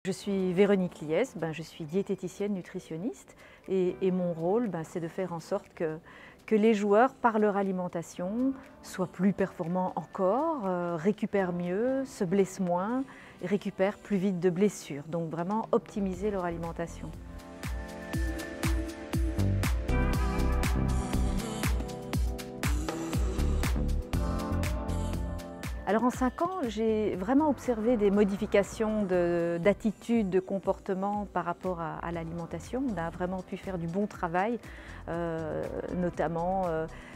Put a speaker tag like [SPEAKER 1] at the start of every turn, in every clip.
[SPEAKER 1] Je suis Véronique Liès, je suis diététicienne nutritionniste et mon rôle c'est de faire en sorte que les joueurs, par leur alimentation, soient plus performants encore, récupèrent mieux, se blessent moins, et récupèrent plus vite de blessures. Donc vraiment optimiser leur alimentation. Alors en 5 ans, j'ai vraiment observé des modifications d'attitude, de comportement par rapport à l'alimentation. On a vraiment pu faire du bon travail, notamment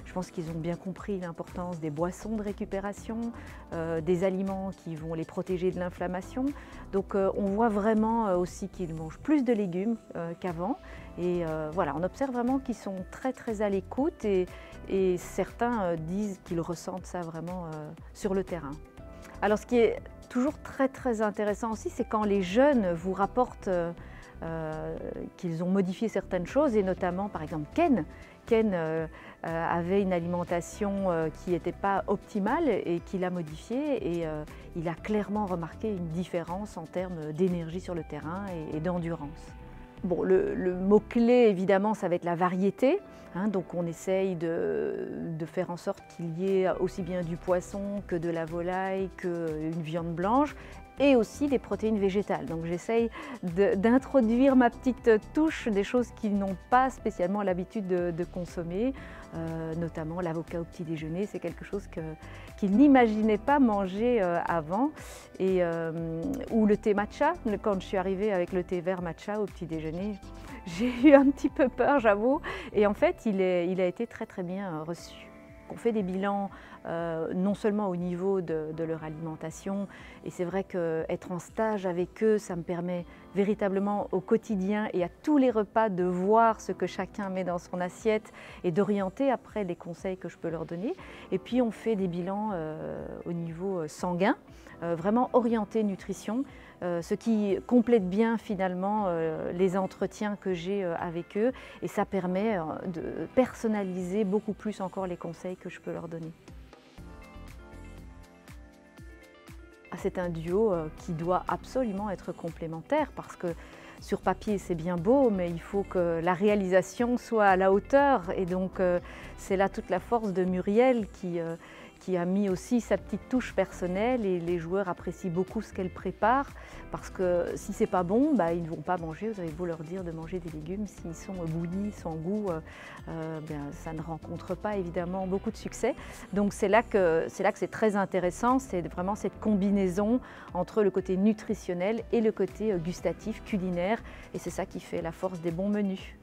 [SPEAKER 1] je pense qu'ils ont bien compris l'importance des boissons de récupération, des aliments qui vont les protéger de l'inflammation. Donc on voit vraiment aussi qu'ils mangent plus de légumes qu'avant. Et voilà, on observe vraiment qu'ils sont très à l'écoute et certains disent qu'ils ressentent ça vraiment sur le terrain. Alors ce qui est toujours très intéressant aussi, c'est quand les jeunes vous rapportent qu'ils ont modifié certaines choses, et notamment par exemple Ken. Ken avait une alimentation qui n'était pas optimale et qu'il a modifiée, et il a clairement remarqué une différence en termes d'énergie sur le terrain et d'endurance. Bon, le mot-clé, évidemment, ça va être la variété. Donc on essaye de faire en sorte qu'il y ait aussi bien du poisson que de la volaille, qu'une viande blanche, et aussi des protéines végétales. Donc j'essaye d'introduire ma petite touche, des choses qu'ils n'ont pas spécialement l'habitude de consommer, notamment l'avocat au petit déjeuner. C'est quelque chose qu'ils n'imaginaient pas manger avant. Ou le thé matcha. Quand je suis arrivée avec le thé vert matcha au petit déjeuner, j'ai eu un petit peu peur, j'avoue. Et en fait, il a été très bien reçu. On fait des bilans non seulement au niveau de leur alimentation, et c'est vrai qu'être en stage avec eux, ça me permet véritablement au quotidien et à tous les repas de voir ce que chacun met dans son assiette et d'orienter après les conseils que je peux leur donner. Et puis on fait des bilans au niveau sanguin, vraiment orientés nutrition, ce qui complète bien finalement les entretiens que j'ai avec eux, et ça permet de personnaliser beaucoup plus encore les conseils que je peux leur donner. C'est un duo qui doit absolument être complémentaire, parce que sur papier c'est bien beau, mais il faut que la réalisation soit à la hauteur, et donc c'est là toute la force de Muriel qui a mis aussi sa petite touche personnelle, et les joueurs apprécient beaucoup ce qu'elle prépare, parce que si c'est pas bon, ils ne vont pas manger. Vous avez beau leur dire de manger des légumes, s'ils sont bouillis, sans goût, ça ne rencontre pas évidemment beaucoup de succès. Donc c'est là que c'est très intéressant, c'est vraiment cette combinaison entre le côté nutritionnel et le côté gustatif, culinaire, et c'est ça qui fait la force des bons menus.